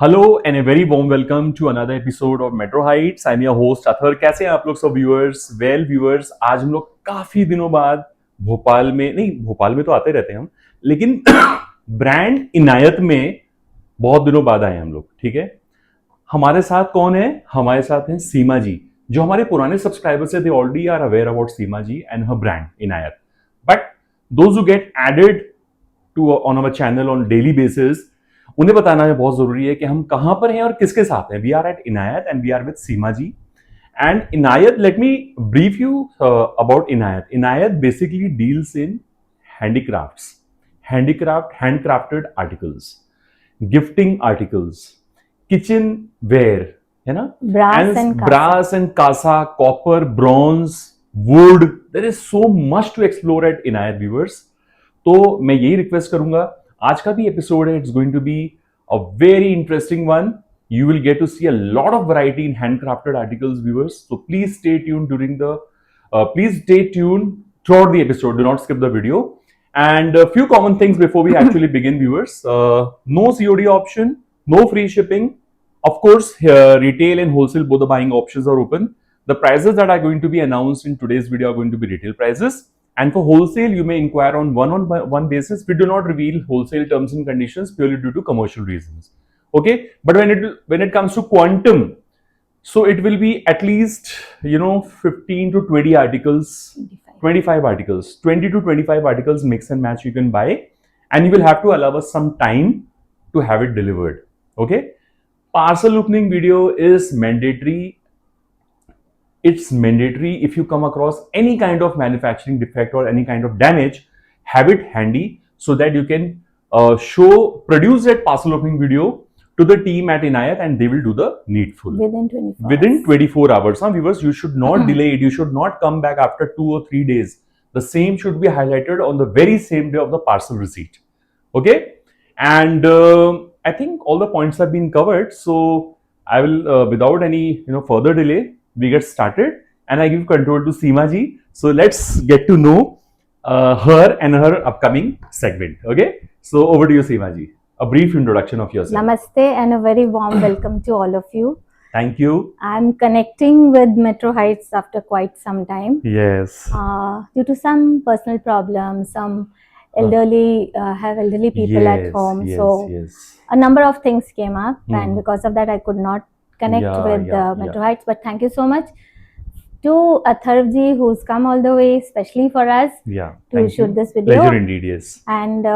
Hello and a very warm welcome to another episode of Metro Heights. I am your host Athar. कैसे हैं आप लोग सब viewers? Well viewers, आज हम लोग काफी दिनों बाद भोपाल में तो आते रहते हैं हम, लेकिन ब्रांड इनायत में बहुत दिनों बाद आए हैं हम लोग। ठीक है, हमारे साथ कौन है? हमारे साथ हैं सीमा जी। जो हमारे पुराने सब्सक्राइबर्स है, they already are aware about Seema ji and her brand Inayat, but those who get added to on our channel on daily basis, उन्हें बताना है बहुत जरूरी है कि हम कहां पर हैं और किसके साथ हैं। We are at Inayat and we are with Seema ji and Inayat. Let me brief you about Inayat. Inayat basically deals in handicrafts, handcrafted articles, gifting articles, kitchenware, है ना, brass and kasa, copper, bronze, wood. There is so much to explore at Inayat viewers. तो मैं यही request करूंगा, आज का भी episode है, it's going to be a very interesting one. You will get to see a lot of variety in handcrafted articles, viewers. So please stay tuned throughout the episode. Do not skip the video. And a few common things before we actually begin, viewers. No COD option, no free shipping. Of course, retail and wholesale, both the buying options are open. The prices that are going to be announced in today's video are going to be retail prices. And for wholesale, you may inquire on one basis. We do not reveal wholesale terms and conditions purely due to commercial reasons. Okay, but when it comes to quantum, so it will be at least 15 to 20 articles, 25 articles, 20 to 25 articles, mix and match you can buy, and you will have to allow us some time to have it delivered. Okay, parcel opening video is mandatory. It's mandatory. If you come across any kind of manufacturing defect or any kind of damage, have it handy so that you can produce that parcel opening video to the team at Inayat and they will do the needful within 24 hours. Now, viewers, you should not delay it. You should not come back after 2 or 3 days. The same should be highlighted on the very same day of the parcel receipt. Okay, and I think all the points have been covered. So I will, without any further delay, we get started and I give control to Seema ji. So let's get to know her and her upcoming segment. Okay, so over to you, Seema ji. A brief introduction of yourself. Namaste and a very warm welcome to all of you. Thank you. I'm connecting with Metro Heights after quite some time. Yes. Due to some personal problems, some elderly people at home. So a number of things came up and because of that I could not connect with Metro Heights. But thank you so much to Atharv ji who's come all the way especially for us to shoot this video. Pleasure indeed, yes. And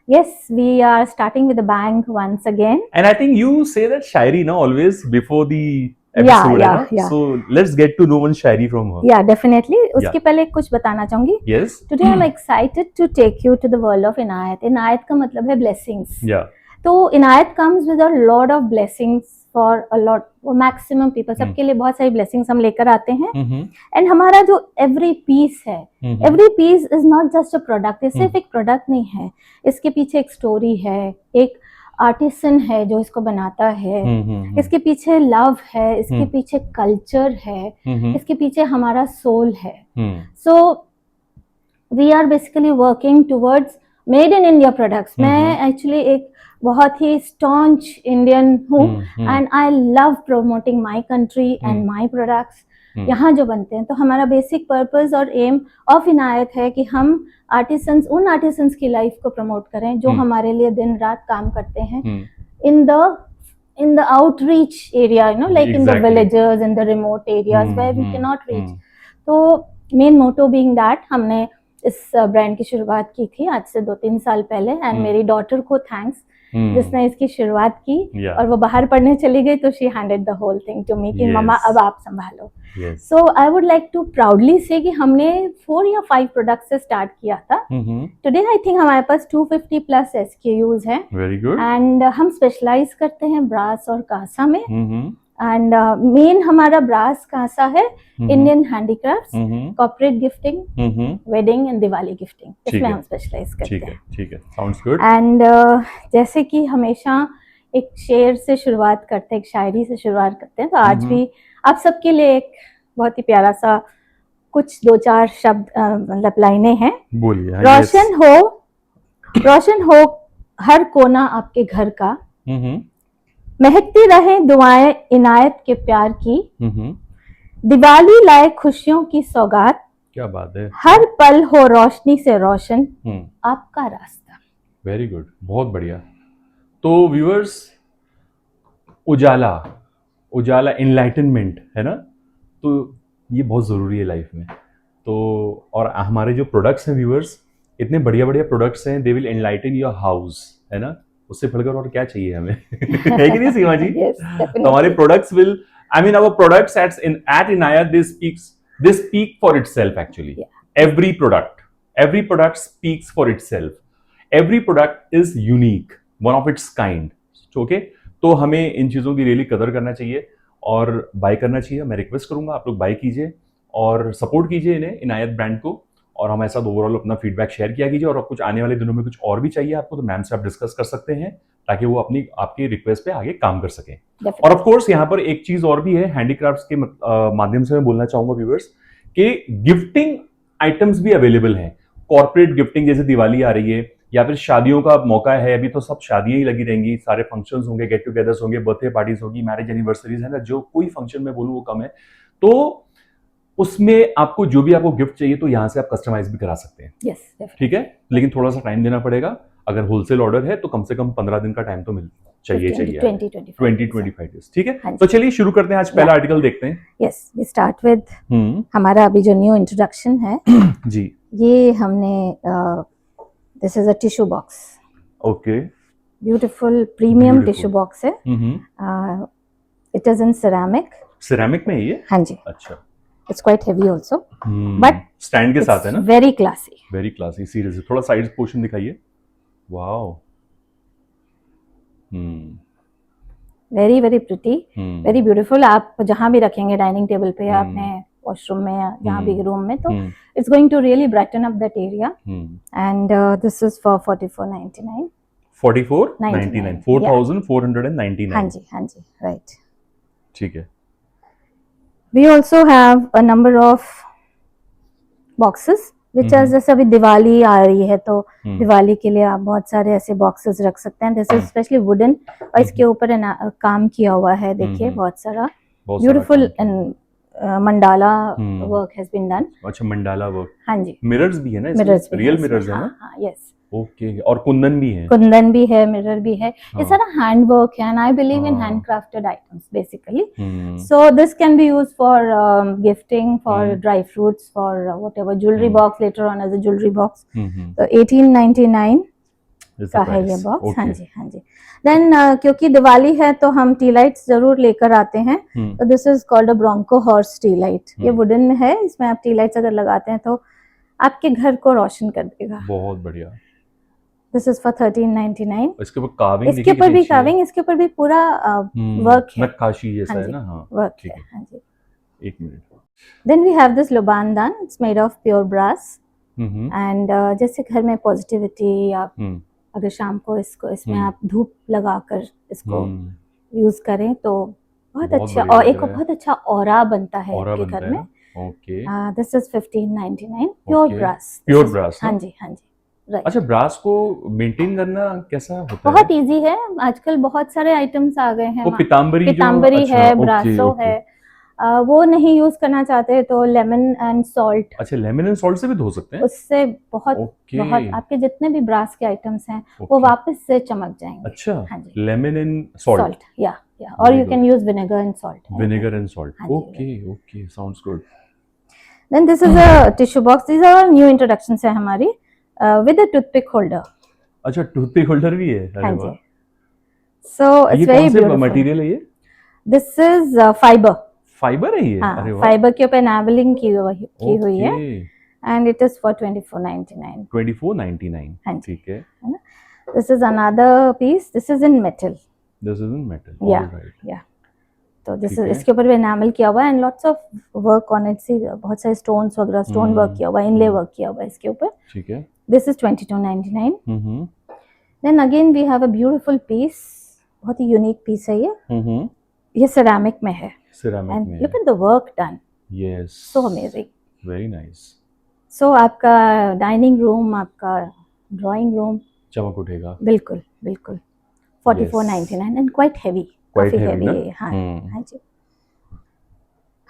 yes, we are starting with a bang once again. And I think you say that shairi now always before the episode. Yeah. So let's get to know one shairi from her. Yeah, definitely. उसके पहले कुछ बताना चाहूँगी. Yes. Today I'm excited to take you to the world of Inayat. Inayat का मतलब है blessings. Yeah. तो Inayat comes with a lot of blessings for a lot, maximum people. सबके लिए बहुत सारी blessings हम लेकर आते हैं. And हमारा जो every piece है, every piece is not just a product. ये सिर्फ एक product नहीं है. इसके पीछे एक story है, एक आर्टिसन है जो इसको बनाता है, इसके पीछे लव है, इसके पीछे कल्चर है, इसके पीछे हमारा सोल है. So we are basically working towards made in India products. मैं एक्चुअली एक बहुत ही स्टॉन्च इंडियन हूँ and I love promoting my country and my products यहाँ जो बनते हैं. तो हमारा बेसिक पर्पस और एम ऑफ इनायत है कि हम उन आर्टिसंस की लाइफ को प्रमोट करें जो हमारे लिए दिन रात काम करते हैं in the outreach area, like in the villages, in the remote areas where we can not reach. तो मेन मोटो बीइंग दैट हमने इस ब्रांड की शुरुआत की थी आज से 2-3 साल पहले एंड मेरी डॉटर को थैंक्स जिसने इसकी शुरुआत की और वो बाहर पढ़ने चली गई तो she handed the whole thing to me कि मम्मा अब आप संभालो. So I would like to proudly say कि हमने 4 या 5 प्रोडक्ट्स से स्टार्ट किया था. टुडे आई थिंक हमारे पास 250 प्लस SKUs हैं. Very good. एंड हम स्पेशलाइज करते हैं ब्रास और कांसा में. एंड मेन हमारा ब्रास कांसा है, Indian handicrafts, corporate gifting, wedding and Diwali gifting, इसमें हम स्पेशलाइज करते हैं. ठीक है, साउंड्स गुड. एंड जैसे कि हमेशा एक शेर से शुरुआत करते हैं, एक शायरी से शुरुआत करते हैं, तो आज भी आप सबके लिए एक बहुत ही प्यारा सा कुछ 2-4 शब्द मतलब लाइनें हैं. बोलिए. रोशन हो हर कोना आपके घर का, महकती रहे दुआएं इनायत के प्यार की, हम्म, दिवाली लाए खुशियों की सौगात, क्या बात है। हर पल हो रोशनी से रोशन आपका रास्ता। वेरी गुड, बहुत बढ़िया। तो व्यूअर्स, उजाला, उजाला इनलाइटनमेंट है ना, तो ये बहुत ज़रूरी है लाइफ में। तो और हमारे जो प्रोडक्ट्स हैं व्यूअर्स, इतने बढ़िया बढ़िया प्रोडक्ट्स हैं, they will enlighten your house, है ना। उससे बढ़कर और क्या चाहिए हमें है कि नहीं सीमा जी? Yes, तो हमारे definitely. Products will, I mean our products at Inaya, they speak for itself actually. Every product speaks for itself. Every product is unique, one of its kind. Okay, तो हमें इन चीज़ों की रियली कदर करना चाहिए और बाय करना चाहिए। मैं रिक्वेस्ट करूंगा आप लोग बाय कीजिए और सपोर्ट कीजिए इन्हें, इनायत ब्रांड को, और हमारे साथ ओवरऑल अपना फीडबैक शेयर किया कीजिए। और कुछ आने वाले दिनों में कुछ और भी चाहिए आपको तो मैम से आप डिस्कस कर सकते हैं, ताकि वो अपनी आपकी रिक्वेस्ट पे आगे काम कर सकें। और ऑफ कोर्स यहाँ पर एक चीज और भी है, हैंडीक्राफ्ट्स के माध्यम से मैं बोलना चाहूंगा व्यूअर्स कि गिफ्टिंग आइटम्स भी अवेलेबल हैं। कॉर्पोरेट गिफ्टिंग, जैसे दिवाली आ रही है या फिर शादियों का मौका है, अभी तो सब शादियां ही लगी रहेंगी, सारे फंक्शंस होंगे, गेट टुगेदर्स होंगे, बर्थडे पार्टीज होगी, मैरिज एनिवर्सरीज है ना, जो कोई फंक्शन में बोलूं वो कम है। तो उसमें आपको जो भी आपको गिफ्ट चाहिए तो यहाँ से आप कस्टमाइज भी करा सकते हैं। yes, ठीक है, लेकिन थोड़ा सा टाइम देना पड़ेगा। अगर होलसेल ऑर्डर है तो कम से कम 15 दिन का टाइम तो मिल चाहिए 20-25 डेज। ठीक है, तो चलिए शुरू करते हैं। आज पहला आर्टिकल देखते हैं। यस, वी स्टार्ट विद हमारा अभी जो न्यू इंट्रोडक्शन है जी, ये हमने this is a tissue box. Okay, beautiful premium tissue box है। इट इज इन सिरेमिक में ये? हाँ जी, अच्छा, it's quite heavy also, but stand के साथ है ना, वेरी क्लासी सीरियसली। थोड़ा साइड पोर्शन दिखाइए। Wow, very very pretty, very beautiful. आप जहां भी रखेंगे, डाइनिंग टेबल पे, आपने वॉशरूम में या जहां भी रूम में, तो it's going to really brighten up that area. And this is for 4499। 4499 हाँ जी, हाँ जी, राइट। ठीक है। We also have a number of boxes which are, जैसे अभी दिवाली आ रही है तो दिवाली के लिए आप बहुत सारे ऐसे बॉक्सेस रख सकते हैं। दिस इज स्पेशली वुडन और इसके ऊपर काम किया हुआ है, देखिए बहुत सारा beautiful mandala work has been done. अच्छा, मंडाला वर्क। हाँ जी, मिरर्स भी है ना, मिरर्स, रियल मिरर्स है ना? हाँ, यस, ओके, और कुंदन भी है? कुंदन भी है, मिरर भी है। ये सारा हैंड वर्क है and I believe in hand crafted items basically. So this can be used for gifting, for dry fruits, for whatever, jewellery box later on as a jewellery box. तो 1899 का है ये box. हाँ जी, हाँ जी। Then क्योंकि दिवाली है तो हम टी लाइट्स जरूर लेकर आते हैं। तो this is called a bronco horse tea light. ये वुडन में है, इसमें आप टी लाइट्स अगर लगाते हैं तो आपके घर को रोशन कर देगा। बहुत बढ़िया। This is for 1399। इसके ऊपर कार्विंग, इसके ऊपर भी कार्विंग, इसके ऊपर भी पूरा वर्क है, नक्काशी जैसा है ना। हाँ, वर्क है। हाँ जी, एक minute. Then we have this लोबानदान, it's made of pure brass। and जैसे घर में पॉजिटिविटी, आप अगर शाम को इसमें आप धूप लगाकर इसको यूज करें तो बहुत अच्छा, और एक बहुत अच्छा ऑरा बनता है आपके घर में। Okay, this is 1599 pure brass. हाँ जी, हाँ जी, राइट। अच्छा, ब्रास को मेंटेन करना कैसा होता है? बहुत इजी है, आजकल बहुत सारे आइटम्स आ गए हैं। वो पिताम्बरी है, ब्रासो है। वो नहीं यूज करना चाहते तो लेमन एंड सॉल्ट। अच्छा, लेमन एंड सॉल्ट से भी धो सकते हैं? उससे बहुत बहुत आपके जितने भी ब्रास के आइटम्स हैं वो वापस से चमक जाएंगे। अच्छा, हाँ जी, लेमन एंड सॉल्ट, या और you can use vinegar and salt. Okay, sounds good. Then this is a tissue box. These are new introductions है हमारी, विद अ टूथपिक होल्डर। अच्छा, टूथपिक होल्डर भी है? हाँ जी। So it's very beautiful. Material है ये? दिस इज फाइबर है ये? अरे वाह, फाइबर के ऊपर एनावलिंग की हुई है एंड इट इज फॉर 2499। 2499, ठीक है। This is another piece, this is in metal. Alright. तो दिस इज, इसके ऊपर भी एनामल किया हुआ है and lots of work on it. See बहुत सारे स्टोन्स वगैरह, स्टोन वर्क किया हुआ है, इनले वर्क किया हुआ है इसके ऊपर। ठीक है। This is 2299। Then again we have a beautiful piece, बहुत ही यूनिक पीस है ये सिरेमिक में है। सिरेमिक में, look at the work done. Yes, so amazing, very nice. So आपका डाइनिंग रूम, आपका ड्राइंग रूम चमक उठेगा। बिल्कुल बिल्कुल। 4499 एंड क्वाइट हेवी। क्वाइट काफी हैवी ना। हेवी है, हाँ हाँ जी।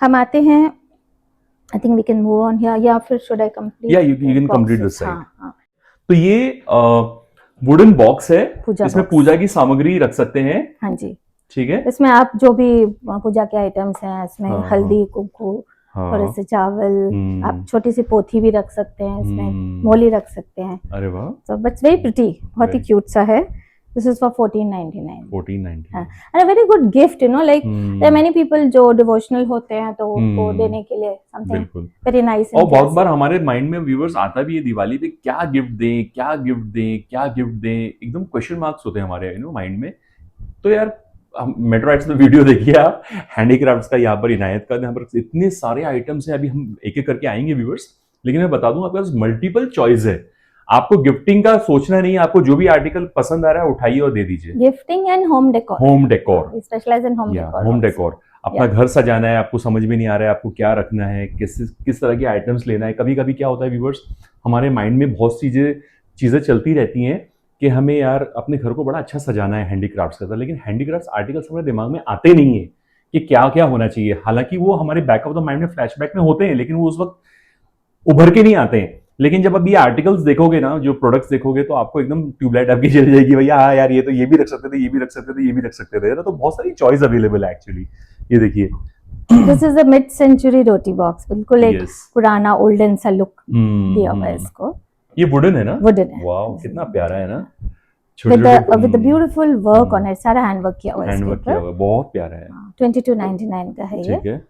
हम आते हैं, I think we can move on here, या फिर शुड आई कंप्लीट? या you can complete this side. हाँ हाँ। तो ये वुडन बॉक्स है, पूजा इसमें box। पूजा की सामग्री रख सकते हैं। हाँ जी, ठीक है। इसमें आप जो भी पूजा के आइटम्स हैं, इसमें हाँ, हल्दी, कुमकुम, हाँ, थोड़े से चावल, आप छोटी सी पोथी भी रख सकते हैं, इसमें मोली रख सकते हैं। अरे वाह, So but very pretty, बहुत ही Very- क्यूट सा है। This is for 1499. 1490। हाँ, and a very good gift, you know, like there are many people जो डिवोशनल होते हैं तो उनको देने के लिए something बिल्कुल। very nice और and बहुत बार classy। हमारे माइंड में व्यूवर्स आता भी है दिवाली पे, क्या गिफ्ट दें, क्या गिफ्ट दें, क्या गिफ्ट दें, एकदम क्वेश्चन मार्क्स होते हैं हमारे माइंड में। तो यार मेट्रोइड्स में वीडियो देखिए आप, हैंडीक्राफ्ट्स का यहाँ पर इनायत का, यहाँ पर इतने सारे आइटम्स हैं। अभी हम एक एक करके आएंगे व्यूवर्स, लेकिन मैं बता दूं आपके पास मल्टीपल चॉइस है। आपको गिफ्टिंग का सोचना नहीं है, आपको जो भी आर्टिकल पसंद आ रहा है उठाइए और दे दीजिए। Gifting and home decor. Home decor, specialise in home decor. Home decor. अपना घर सजाना है, आपको समझ में नहीं आ रहा है आपको क्या रखना है, किस तरह के आइटम्स लेना है। कभी कभी क्या होता है व्यूवर्स, हमारे माइंड में बहुत चीजें चलती रहती हैं कि हमें यार अपने घर को बड़ा अच्छा सजाना है हैंडीक्राफ्ट्स का, लेकिन हैंडीक्राफ्ट्स आर्टिकल्स हमारे दिमाग में आते नहीं है कि क्या क्या होना चाहिए। हालांकि वो हमारे बैक ऑफ द माइंड में फ्लैशबैक में होते हैं, लेकिन वो उस वक्त उभर के नहीं आते हैं। लेकिन जब अब ये आर्टिकल्स देखोगे ना, जो प्रोडक्ट्स देखोगे, तो आपको एकदम ट्यूबलाइट आपकी जल जाएगी, भैया हाँ यार ये तो ये भी रख सकते थे, ये भी रख सकते थे, ये भी रख सकते थे। तो बहुत सारी चॉइस अवेलेबल है एक्चुअली। ये देखिए, this is a mid century roti box, बिल्कुल एक Yes. पुराना ओल्डन सा लुक दिया हुआ है इसको। ये वुडन है ना? वुडन है। वाओ, कितना प्यारा है ना, with the beautiful work on it, सारा हैंडवर्क किया हुआ है हैंडवर्क किया इसके हुआ है, बहुत प्यारा है। ऊपर। 2299 का है ये। ठीक है,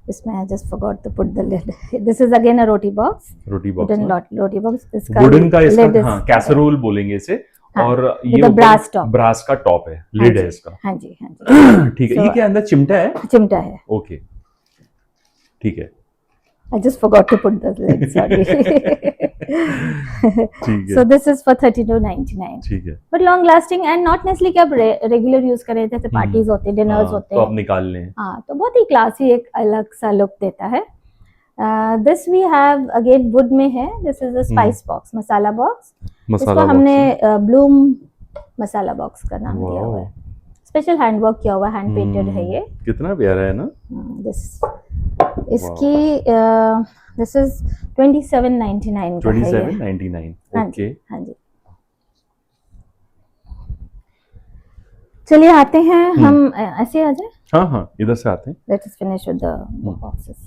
इसमें I just forgot to put the lid. This is again a roti box, roti box. Wooden roti box. इसका वुडन का lid इसका is- हाँ कैसरोल बोलेंगे इसे। हाँ, और with ये the ऊपर brass top। ब्रास का टॉप है, हाँ लिड जी, है इसका। हाँ जी हाँ जी। ठीक है। So- ये क्या अंदर चिमटा है? चिमटा है। ओके, ठीक है। I just forgot to put the lid, sorry. ठीक है, So this is for 3299. ठीक है। But long lasting and not necessarily कि आप रेगुलर यूज करें, जैसे पार्टीज होते हैं, डिनर्स हाँ, होते तो आप हैं, निकाल लें। हाँ, तो बहुत ही क्लासी एक अलग सा लुक देता है। This we have again wood में है। This is a spice box, masala box. इसको मसाला हमने बॉक्स ब्लूम मसाला बॉक्स का नाम दिया हुआ वाओ, है। स्पेशल हैंडवर्क किया हुआ, हैंड पेंटेड है ये। कितना प्यारा है ना। दिस इसकी दिस इज 2799 का है ये। 2799। हाँ ओके, जी, हाँ जी। चलिए आते हैं हम, ऐसे आ जाए। हाँ हाँ, इधर से आते हैं। Let us finish with the boxes.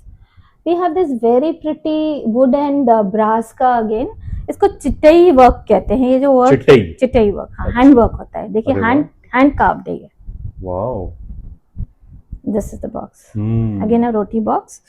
We have this very pretty wood and brass का again। इसको चिटई वर्क कहते हैं। ये जो वर्क चिटई वर्क, हाँ, हैंड वर्क होता है। देखिए, हैंड कार्व्ड है ये। Wow, This is the box. Again a roti box.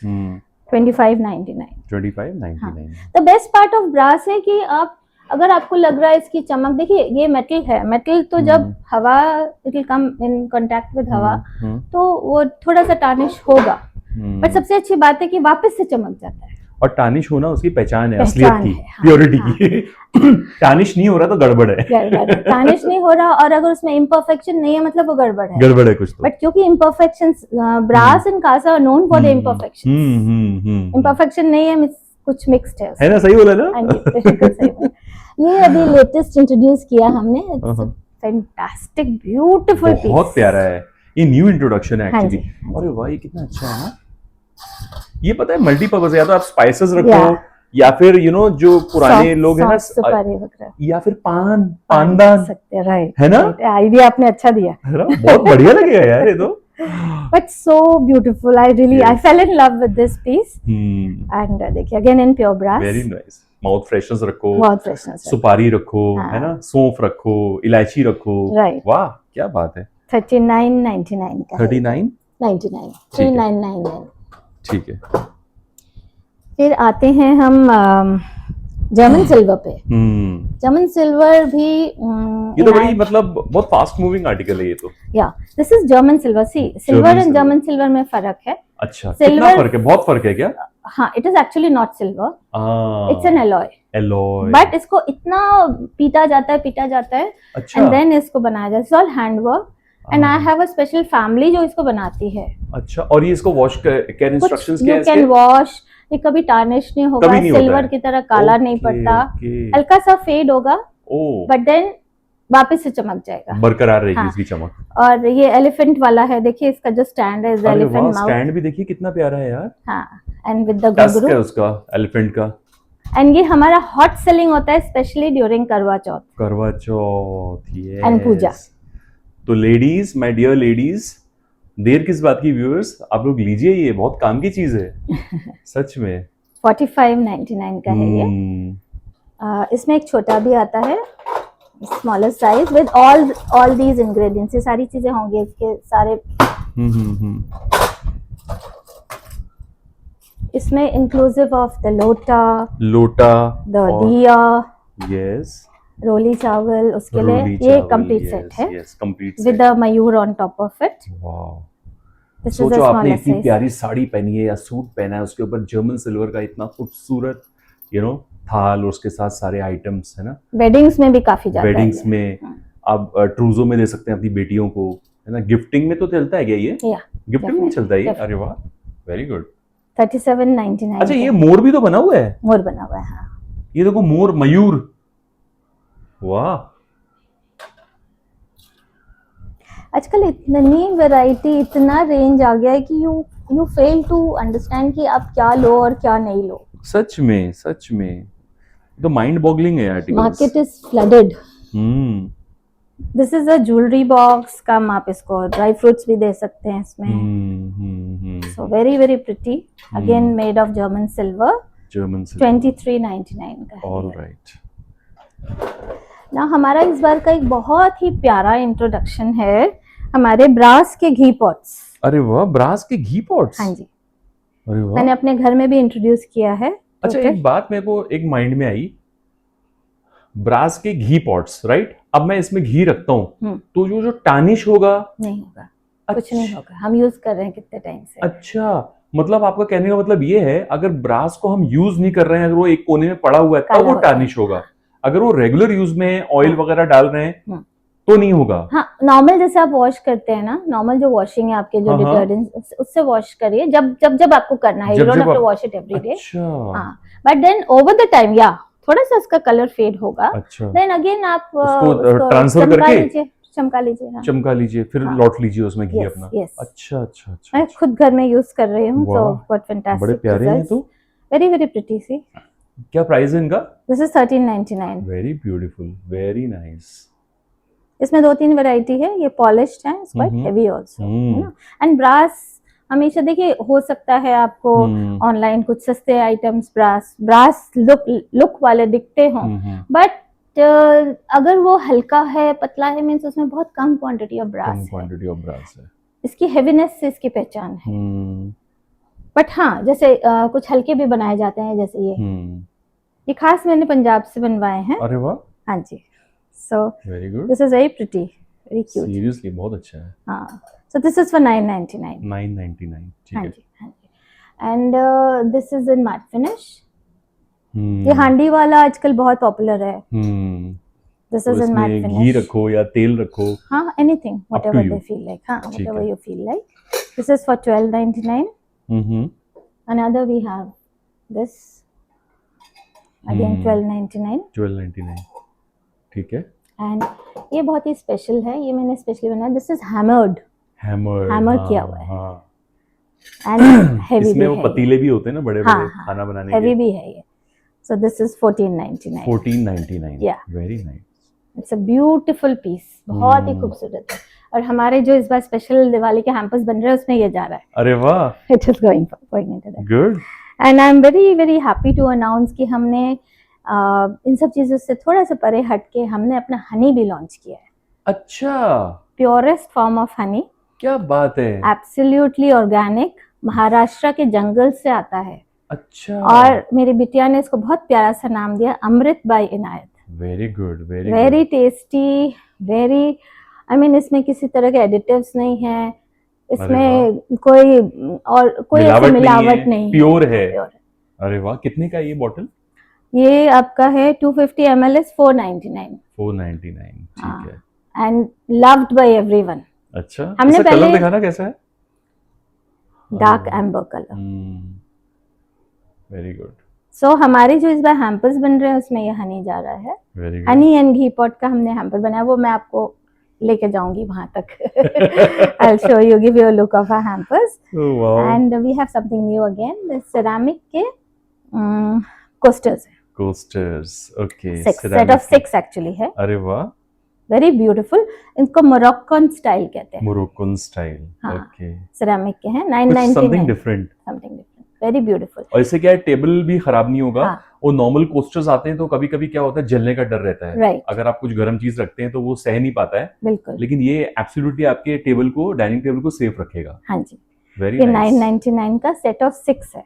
2599. 2599। The best part of brass है कि आप, अगर आपको लग रहा है इसकी चमक, देखिए ये मेटल है। मेटल तो जब हवा, it will come in contact with हवा, तो वो थोड़ा सा टार्निश होगा। बट सबसे अच्छी बात है कि वापस से चमक जाता है। और टार्निश होना उसकी पहचान है, असलियत की, हाँ, प्योरिटी की। टार्निश नहीं हो रहा तो गड़बड़ है। टार्निश नहीं हो रहा, और अगर उसमें इम्परफेक्शन नहीं है, मतलब वो गड़बड़ है। गड़बड़ है कुछ तो। बट क्योंकि imperfections, brass and kansa are known for the imperfections. Imperfection नहीं है, कुछ मिक्स्ड है ना? सही बोला ना? हाँ जी, बिल्कुल सही बोला। ये अभी लेटेस्ट इंट्रोड्यूस किया हमने। फैंटास्टिक ब्यूटीफुल पीस, बहुत प्यारा है। ये न्यू इंट्रोडक्शन है हाँ एक्चुअली। जी, हाँ अरे वाह, ये कितना अच्छा है ना। ये पता है मल्टीपर्पज है, या तो आप स्पाइसेस रखो, या फिर जो पुराने लोग हैं ना, सुपारी वगैरह, या फिर पानदान सकते हैं। राइट, है ना? आइडिया आपने अच्छा दिया। है ना? बहुत बढ़िया लगेगा यार ये तो। But so beautiful, I fell in love with this piece. And देखिए again in pure brass. Very nice. Mouth fresheners रखो, बहुत फ्रेशनेस, सुपारी रखो, हाँ, है ना, सौंफ रखो, इलायची रखो। राइट, वाह क्या बात है। 3999 का 3999। 3999। ठीक है। फिर आते हैं हम जर्मन सिल्वर पे। जर्मन सिल्वर भी ये तो बड़ी मतलब बहुत फास्ट मूविंग आर्टिकल है ये तो। या this is German silver. See, silver and German silver में फर्क है। अच्छा, कितना फर्क है? बहुत फर्क है क्या? हाँ, it is actually not silver, it's an alloy. But इसको इतना पीटा जाता है, अच्छा, एंड देन इसको बनाया जाता है। It's all handwork, and I have a special family जो इसको बनाती है। अच्छा, और ये इसको वॉश केयर इंस्ट्रक्शंस क्या है? यू कैन वॉश, ये कभी टार्निश नहीं होगा, सिल्वर की तरह काला नहीं पड़ता, हल्का सा फेड होगा, बट देन वापस से चमक जाएगा, बरकरार रहेगी हाँ। इसकी चमक। और ये एलिफेंट वाला है, देखिए इसका जो स्टैंड है, अरे एलिफेंट वाह, माउथ, स्टैंड भी देखिए कितना प्यारा है यार। हाँ, एंड विद द टस्क है घुंघरू। उसका, एलिफेंट का। एंड ये हमारा हॉट सेलिंग होता है स्पेशली ड्यूरिंग करवा चौथ करवा चौथ, एंड पूजा। तो लेडीज, माय डियर लेडीज, देर किस बात की व्यूअर्स, आप लोग लीजिए, ये बहुत काम की चीज है सच में। 45.99 का है ये। इसमें एक छोटा भी आता है, smaller size, with all these ingredients, ये सारी चीजें होंगी इसके सारे। इसमें इंक्लूसिव ऑफ द लोटा, द दिया, यस, रोली चावल, उसके लिए ये कंप्लीट सेट है, with the Mayur on top of it. सोचो आपने इतनी प्यारी साड़ी पहनी है या सूट पहना है, उसके ऊपर जर्मन सिल्वर का इतना खूबसूरत थाल, और उसके साथ सारे आइटम्स है ना। वेडिंग्स में भी काफी जाता है, वेडिंग्स में आप ट्रूजो में दे सकते हैं अपनी बेटियों को, है ना। गिफ्टिंग में तो चलता है क्या ये? गिफ्टिंग में चलता है ये? अरे वाह, वेरी गुड। 37.99। अच्छा, ये मोर भी तो बना हुआ है? मोर बना हुआ है, हाँ। ये देखो, मोर, मयूर, वाह। आजकल इतनी वैरायटी, इतना रेंज आ गया है कि यू फेल टू अंडरस्टैंड कि आप क्या लो और क्या नहीं लो। सच में तो माइंड बॉगलिंग है articles. Market is flooded. This is a jewellery box, cum आप इसको ड्राई फ्रूट्स भी दे सकते हैं इसमें। So very very pretty, again made of German silver. 23.99 का है। ऑलराइट। ना हमारा इस बार का एक बहुत ही प्यारा इंट्रोडक्शन है, हमारे ब्रास के घी पॉट्स। अरे वाह, ब्रास के घी पॉट्स। हाँ जी, अरे वाह। मैंने अपने घर में भी इंट्रोड्यूस किया है। अच्छा, एक बात मेरे को एक माइंड में आई, ब्रास के घी पॉट्स, राइट। अब मैं इसमें घी रखता हूँ तो जो टार्निश होगा? नहीं होगा, कुछ नहीं होगा, हम यूज कर रहे हैं कितने टाइम से। अच्छा, मतलब आपका कहने का मतलब ये है, अगर ब्रास को हम यूज नहीं कर रहे हैं, अगर वो एक कोने में पड़ा हुआ है तब वो टार्निश होगा। अगर वो रेगुलर यूज में ऑयल वगैरह डाल रहे हैं तो नहीं होगा। हाँ, नॉर्मल जैसे आप वॉश करते हैं ना, नॉर्मल जो वॉशिंग है आपके जो डिटर्जेंट, उससे वॉश करिए जब आपको करना है, you don't have to wash it every day. हाँ, but then over the time थोड़ा सा उसका कलर फेड होगा। देन अगेन आप उसको ट्रांसफर करके चमका लीजिए, फिर लौट लीजिए उसमें घी अपना। अच्छा। मैं खुद घर में यूज कर रही हूँ, तो व्हाट फैंटास्टिक, बड़े प्यारे हैं। तो वेरी वेरी प्रिटी सी। क्या प्राइस है इनका? This is 13.99। Very beautiful, very nice. इसमें 2-3 वैरायटी है, ये पॉलिश्ड है, इट्स क्वाइट हेवी आल्सो, है ना। एंड ब्रास हमेशा देखिए, हो सकता है आपको ऑनलाइन कुछ सस्ते आइटम्स ब्रास लुक वाले दिखते हों, बट अगर वो हल्का है, पतला है, मींस उसमें बहुत कम क्वांटिटी ऑफ ब्रास है। इसकी हेवीनेस से इसकी पहचान है। बट हाँ, जैसे कुछ हल्के भी बनाए जाते हैं, जैसे ये खास मैंने पंजाब से बनवाए हैं। अरे वाह। हाँ जी, so very good, this is very pretty, very cute, seriously बहुत अच्छा है। हाँ, सो दिस इज फॉर 9.99। 9.99, ठीक है। हाँ जी। And this is in matte finish. ये हांडी वाला आजकल बहुत पॉपुलर है। This is in matte finish. घी रखो या तेल रखो, हाँ, anything, whatever they feel like, हाँ, whatever you feel like. This is for 12.99। Another we have this, again 12.99, ठीक है। एंड ये बहुत ही स्पेशल है, ये मैंने स्पेशली बनाया। दिस इज हैमर किया हुआ है, एंड हेवी इसमें भी वो है, पतीले भी होते हैं ना, बड़े बड़े खाना बनाने के, हेवी भी है ये। So this is 14.99। 14.99, very nice. It's a beautiful piece, बहुत ही खूबसूरत है। और हमारे जो इस बार स्पेशल दिवाली के हैम्पर्स बन रहे हैं, उसमें ये जा रहा है। अरे वाह, it is going into that. Good. And I am very very happy to announce कि हमने इन सब चीजों से थोड़ा सा परे हटके हमने अपना हनी भी लॉन्च किया है। अच्छा, प्योरेस्ट फॉर्म ऑफ हनी। क्या बात है। एब्सोल्युटली ऑर्गेनिक, महाराष्ट्र के जंगल से आता है। अच्छा। और मेरी बिटिया ने इसको बहुत प्यारा सा नाम दिया, Amrit by Inayat. Very good, very tasty, very, I mean इसमें किसी तरह के एडिटिव्स नहीं है, इसमें कोई ऐसी मिलावट नहीं, प्योर है। अरे वाह, कितने का ये बॉटल? ये आपका है 250 ml is 499। 499, ठीक है। And loved by everyone. अच्छा, हमने पहले कलर दिखाना कैसा है? Dark amber colour. Very good. So हमारे जो इस बार हैम्पर्स बन रहे हैं उसमें ये हनी जा रहा है. Very good. Honey and ghee pot का हमने हैम्पर बनाया, वो मैं आपको लेके जाऊंगी वहां तक. I'll show you, give you a look of our hampers. Oh, wow. And we have something new again. The ceramic के coasters है. Coasters. Okay. Set Ceramic of 6 actually है. अरे वाह. Very beautiful. इनको मोरक्कन स्टाइल कहते हैं. Moroccan style. हाँ. Okay. Ceramic के हैं. कुछ 999. something different. Something different. Very beautiful. और इससे क्या है, टेबल भी खराब नहीं होगा. हाँ. और नॉर्मल कोस्टर्स आते हैं तो कभी कभी क्या होता है, जलने का डर रहता है. Right. अगर आप कुछ गर्म चीज रखते हैं तो वो सह नहीं पाता है. बिल्कुल. लेकिन ये एब्सोल्युटली आपके टेबल को, डाइनिंग टेबल को सेफ रखेगा. हाँ जी. वेरी ये नाइस. 999 का सेट ऑफ 6 है.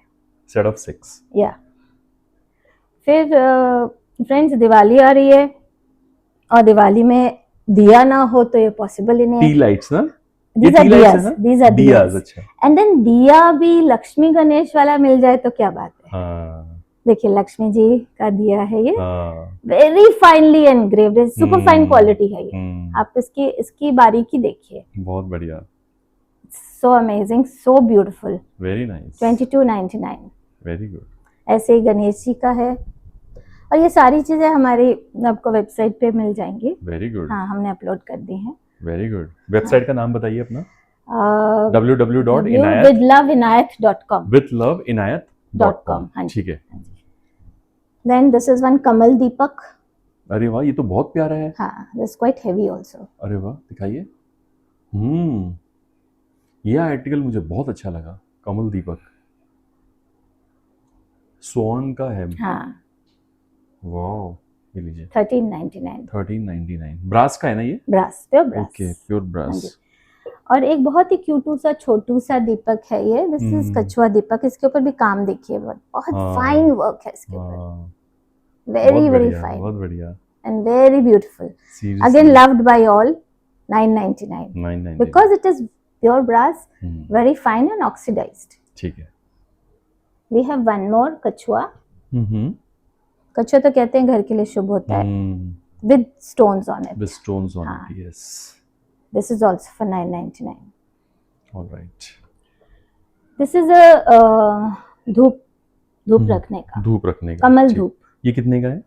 Set of 6. या फिर फ्रेंड्स दिवाली आ रही है और दिवाली में दिया ना हो तो ये पॉसिबल ही नहीं टी है. लाइट्स ना. These are diyas. These are Diya's. diyas. अच्छा. And then दिया भी लक्ष्मी गणेश वाला मिल जाए तो क्या बात है. हाँ. देखिए लक्ष्मी जी का दिया है ये. हाँ. Very finally engraved, super fine quality है ये. आप इसकी बारीकी देखिए. बहुत बढ़िया. So amazing, so beautiful. Very nice. 2299. Very good. ऐसे ही गणेश जी का है. और ये सारी चीजें हमारी आपको वेबसाइट पे मिल जाएंगी. Very good. हाँ, हमने अपलोड कर दी हैं. Very good. वेबसाइट का नाम बताइए अपना. www.inayat www.inayat.com. withloveinayat.com. हाँ जी. ठीक है. Then this is one कमल दीपक. अरे वाह, ये तो बहुत प्यारा है. हाँ, this is quite heavy also. अरे वाह, दिखाइए. ये आर्टिकल मुझे बहुत अच्छा लगा. कमल दीपक स्वान का है. हाँ. वाह, ये लीजिए. 1399. 1399. ब्रास का है ना ये? Brass, pure brass. Okay, pure brass. और एक बहुत ही क्यूटू सा छोटू सा दीपक है ये. दिस इज कछुआ दीपक. इसके ऊपर भी काम देखिए, बहुत फाइन वर्क है इसके ऊपर. Very very fine. बहुत बढ़िया. And very beautiful. Again loved by all. 999. Because it is pure brass, very fine and oxidised. ठीक है. वी हैव वन मोर कछुआ. कछुआ तो कहते हैं घर के लिए शुभ होता है. With stones on it. With stones on it, yes. This is also for 999. All right. This is a धूप रखने का. धूप रखने का. कमल ठीक. धूप. ये कितने का है?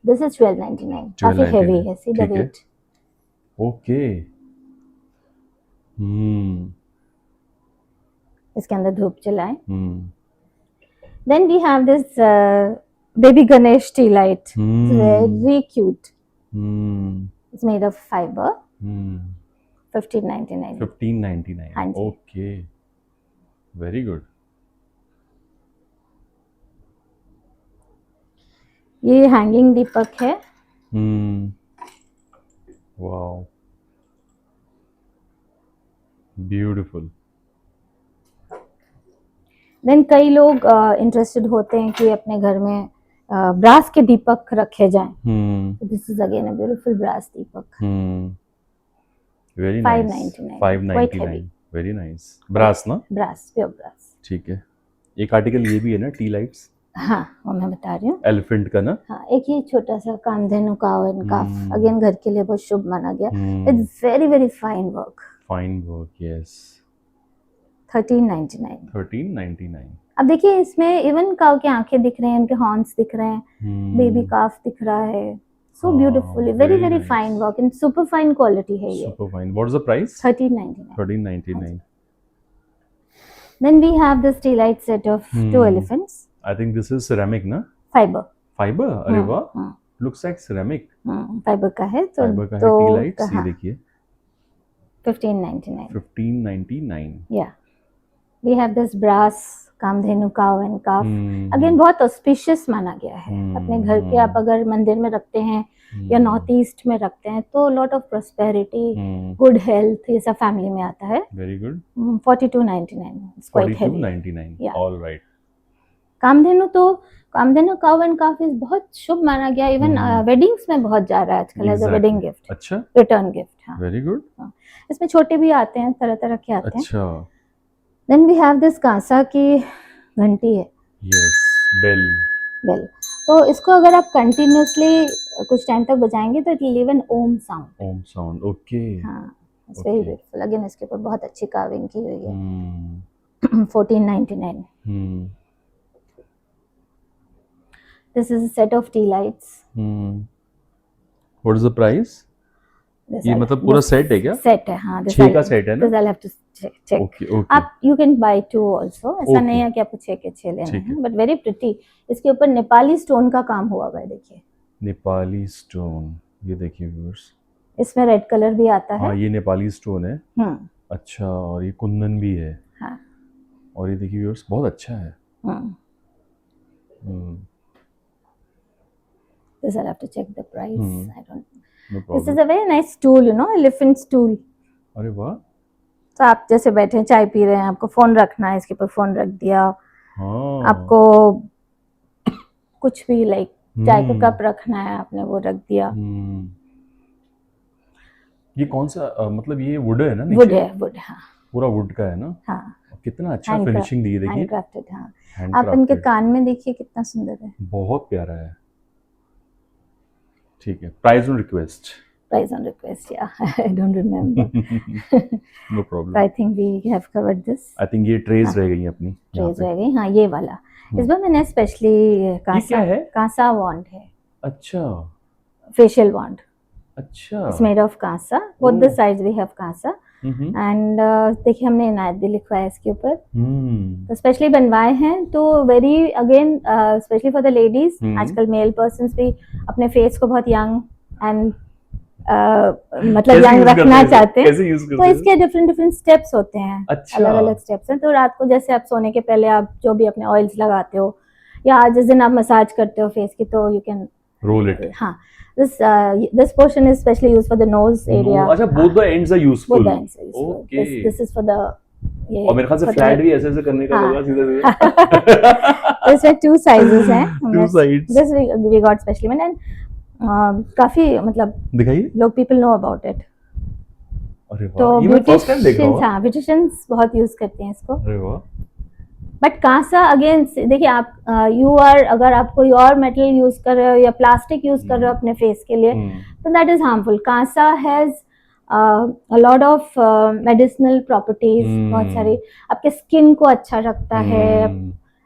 This is 1299. काफी हेवी है. See the weight. ओके. इसके अंदर धूप जलाएं. Then we have this baby Ganesh tea light. It's very cute. It's made of fiber. 1599. 1599. हाँ जी. ओके. Very good. ये हैंगिंग दीपक है. Wow, beautiful. देन कई लोग इंटरेस्टेड होते हैं कि अपने घर में ब्रास के दीपक रखे जाएं. This is again a beautiful brass दीपक. वेरी 599. 599. Very nice. ब्रास ना? Brass, pure brass. ठीक है. एक आर्टिकल ये भी है ना, टी लाइट्स. हाँ, वो मैं बता रही हूँ. एलिफेंट का ना? हाँ, एक ये छोटा सा Kamdhenu cow and calf. Again घर के लिए बहुत शुभ माना गया. It's very very fine work. Fine work, yes. 1399. 1399. अब देखिए इसमें इवन काव की आंखें दिख रहे हैं, उनके हॉर्न्स दिख रहे हैं, बेबी काफ दिख रहा है. So beautiful, very very fine work in super fine quality है ये. Super fine. What is the price? 1399. 1399. Then we have this tea light set of 2 elephants. I think this is ceramic ना? Fiber. Fiber? अरे वाह. Looks like ceramic. Fibre का है. तो fibre का है टी लाइट्स. ये देखिए. 1599. 1599. Yeah. We have this brass Kamdhenu cow and calf. Again बहुत ऑस्पिशियस माना गया है. अपने घर के आप अगर मंदिर में रखते हैं या नॉर्थ ईस्ट में रखते हैं तो lot of prosperity, good health, ये सब फैमिली में आता है. Very good. 4299. It's quite heavy. 4299. Yeah. All right. Kamdhenu cow and calf is बहुत शुभ माना गया. इवन वेडिंग्स में बहुत जा रहा है आजकल एज अ वेडिंग गिफ्ट. अच्छा. Return gift. हाँ. Very good. इसमें छोटे भी आते हैं, तरह तरह के आते हैं. अच्छा. देन वी हैव दिस कांसा की घंटी है. यस. बेल. तो इसको अगर आप कंटिन्यूअसली कुछ टाइम तक बजाएंगे तो it will give an Om sound. Om sound. Okay. हाँ, इट्स वेरी ब्यूटीफुल. अगेन इसके ऊपर बहुत अच्छी कार्विंग की हुई है. 1499. This is a set of tea lights. What is the price? This ये I'll- मतलब पूरा this सेट है क्या? set है, हाँ. This 6 I'll- का सेट है ना? This I'll have to check. Okay okay. आप you can buy 2 also. ऐसा Okay. नहीं है कि आपको 6 के 6 लेने ठीक है. हैं. But very pretty. इसके ऊपर नेपाली स्टोन का काम हुआ हुआ है, देखिए. नेपाली स्टोन, ये देखिए व्यूअर्स. इसमें रेड कलर भी आता है. हाँ, ये नेपाली स्टोन है. हम्म. अच्छा, और ये कुंदन भी है. हाँ. और ये देखिए व्यूअर्स, बहुत अच्छा है. This I'll have to check the price. I don't. No This is problem. a very nice stool, you know, elephant stool. अरे वाह. तो आप जैसे बैठे हैं, चाय पी रहे हैं, आपको फोन रखना है, इसके ऊपर फोन रख दिया. हाँ. आपको कुछ भी लाइक चाय का कप रखना है, आपने वो रख दिया. ये कौन सा मतलब ये वुड है ना? वुड है, वुड. हाँ. पूरा वुड का है ना? हाँ. कितना अच्छा Handcraft- फिनिशिंग दी है, देखिए. हैंडक्राफ्टेड. हाँ. आप Handcrafted. इनके कान में देखिए कितना सुंदर है. बहुत प्यारा है. ठीक है. Price on request. Price on request, yeah. I don't remember. No problem. I think we have covered this. I think ये ट्रेज रह गई अपनी. यहाँ ट्रेज पे. रह गई. हाँ, ये वाला. इस बार मैंने स्पेशली ये क्या कांसा है? कांसा वॉन्ड है. अच्छा फेशियल वॉन्ड. अच्छा. It's made of Kansa. Both the sides we have Kansa. And देखिए हमने इनायत भी लिखवाया है इसके ऊपर. तो स्पेशली बनवाए हैं, तो very again specially for the ladies. आजकल मेल पर्सन्स भी अपने फेस को बहुत यंग एंड मतलब यंग रखना चाहते हैं. कैसे यूज करते तो हैं? इसके डिफरेंट डिफरेंट स्टेप्स होते हैं. अच्छा. अलग अलग स्टेप्स हैं. तो रात को जैसे आप सोने के पहले आप जो भी अपने ऑयल्स लगाते हो, या जिस दिन आप मसाज करते हो फेस की, तो यू कैन रोल इट. हाँ. This portion is specially used for the nose area. अच्छा, both the ends are useful. Both the ends are useful. Okay. This is for the. ये और मेरे ख्याल से for the फ्लैट neck. भी ऐसे ऐसे करने का हाँ. होगा, सीधा सीधा. तो इसमें 2 sizes हैं. Two sides. This we got specially made and काफी मतलब दिखाइए. लोग people know about it. अरे तो वाह, ये मैं फर्स्ट टाइम देख रहा ब्यूटिशियंस, हूँ. हाँ, ब्यूटिशियंस बहुत यूज करते हैं इसको. अरे वाह. बट कांसा अगेन देखिए आप अगर आप कोई और मेटल यूज कर रहे हो या प्लास्टिक यूज कर रहे हो अपने फेस के लिए, तो दैट इज हार्मफुल. कांसा has a lot of medicinal properties. बहुत सारी आपके स्किन को अच्छा रखता है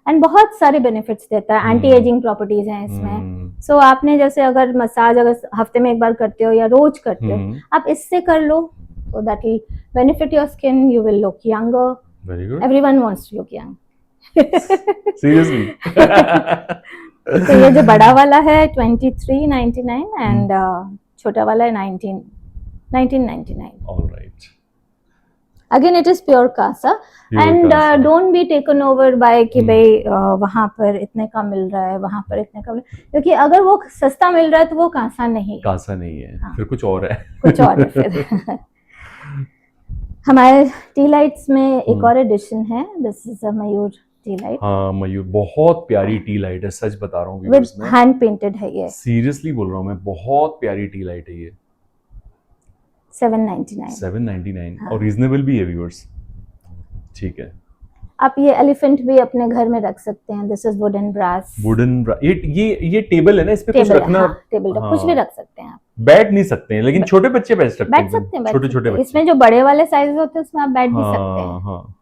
एंड बहुत सारे बेनिफिट्स देता है. एंटी एजिंग प्रॉपर्टीज हैं इसमें. सो आपने जैसे अगर मसाज अगर हफ्ते में एक बार करते हो या रोज करते हो, आप इससे कर लो, so that will benefit your skin. You will look younger. Very good. Everyone wants to look young. Seriously. तो ये जो बड़ा वाला है 23.99 एंड छोटा वाला है 19.99. All right. Again it is pure कांसा. Pure एंड कांसा. Don't be taken over by कि भाई वहां पर इतने का मिल रहा है, वहां पर इतने का मिल रहा है, क्योंकि अगर वो सस्ता मिल रहा है तो वो कांसा नहीं है, कांसा नहीं है. हाँ. फिर कुछ और है. कुछ और है फिर. हमारे टी लाइट्स में एक और एडिशन है. This is a Mayur T light. हाँ, मयूर बहुत प्यारी टी लाइट है, सच बता रहा हूँ विद व्यूअर्स में. हैंड पेंटेड है ये. सीरियसली बोल रहा हूँ मैं, बहुत प्यारी टी लाइट है ये. 799. 799. हाँ. और रीजनेबल भी है व्यूअर्स. ठीक है. आप ये एलिफेंट भी अपने घर में रख सकते हैं. This is wooden brass. Wooden ये टेबल है ना, इस पे कुछ टेबल, रखना. हाँ, टेबल टॉप कुछ हाँ. भी रख सकते हैं आप. बैठ नहीं सकते हैं, लेकिन छोटे बच्चे बैठ सकते बैठ सकते हैं, बैठ छोटे सकते छोटे हैं. बच्चे. इसमें जो बड़े वाले साइज होते हैं उसमें आप बैठ भी सकते हैं. हाँ हाँ.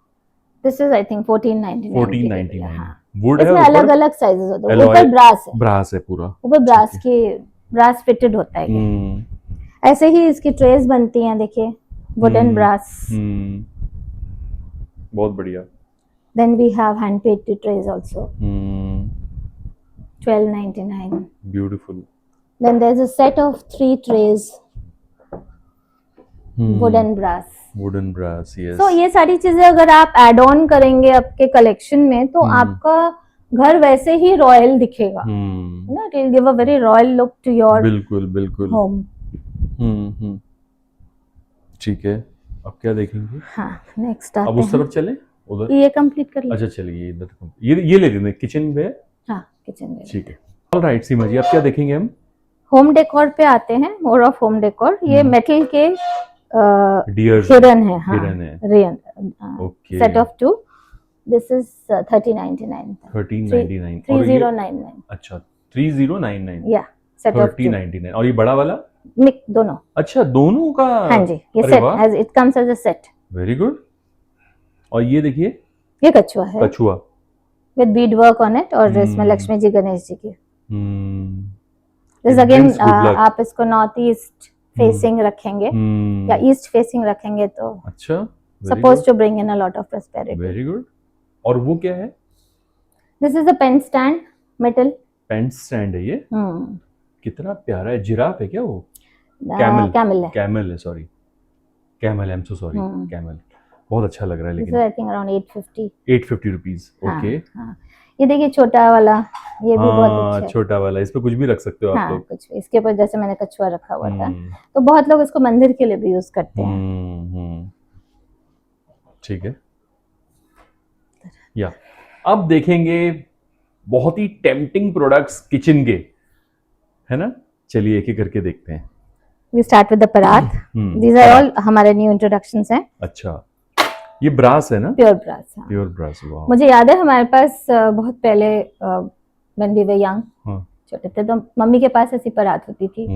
This is I think 1499. 1499. Would है. इसमें ऊपर अलग अलग साइजेस होते हैं. alloy ऊपर ब्रास है. ब्रास है पूरा. ऊपर ब्रास फिटेड होता है ये. ऐसे ही इसकी ट्रेस बनती हैं, देखिए, वुडन ब्रास. बहुत बढ़िया. Then we have hand painted trays also. 1299. Beautiful. Then there's a set of 3 trays. Wooden brass. Wooden brass, yes. So ये सारी चीजें अगर आप एड ऑन करेंगे आपके कलेक्शन में, तो आपका घर वैसे ही रॉयल दिखेगा. ना, it will give a very royal look to your बिल्कुल बिल्कुल home. ठीक है. अब क्या देखेंगे? हाँ, नेक्स्ट अब आते उस तरफ हैं. चले उधर. ये कंप्लीट कर लो. अच्छा चलिए इधर. ये ले लेते हैं किचन में. हाँ, किचन में. ठीक है. ऑलराइट सीमा जी, अब क्या देखेंगे हम? होम डेकोर पे आते हैं. More of home decor. ये मेटल के डियर्स हिरन है. हाँ, हिरन है. हिरन. Okay. Set of 2. This is 3099. 1399. 3099. अच्छा 3099. या सेट ऑफ 3099. और ये बड़ा वाला? मिक दोनों. अच्छा दोनों का. हाँ जी, ये अरे सेट वाह. As it comes as a set. Very good. और ये देखिए ये कछुआ है कछुआ. With bead work on it, और इसमें Hmm. लक्ष्मी जी, गणेश जी की. This It again brings good luck. आप इसको नॉर्थ ईस्ट फेसिंग रखेंगे या ईस्ट फेसिंग रखेंगे तो अच्छा, suppose to bring in a lot of prosperity. Very good. और वो क्या है? This is a pen stand, metal pen stand है ये। कितना प्यारा है। जिराफ है क्या वो? कैमल है। कैमल है, sorry, camel, I am so sorry, camel. बहुत अच्छा लग रहा है। दिस लेकिन I think around 850 850 rupees. Okay. ये देखिए छोटा वाला, ये भी बहुत अच्छा है। छोटा वाला, इस पे कुछ भी रख सकते हो आप लोग। कुछ भी। इसके ऊपर जैसे मैंने कछुआ रखा हुआ था, तो बहुत लोग इसको मंदिर के लिए भी यूज करते हैं। ठीक है। या अब देखेंगे बहुत ही टेम्पटिंग प्रोडक्ट्स किचन के, है ना? चलिए एक एक करके देखते हैं। We start with the parat. These are all हमारे न्यू इंट्रोडक्शंस हैं। अच्छा, ये ब्रास है ना? Pure brass. Pure brass. वाह। मुझे याद है हमारे पास बहुत पहले व्हेन वी वर यंग, छोटे थे, तो मम्मी के पास ऐसी परात होती थी।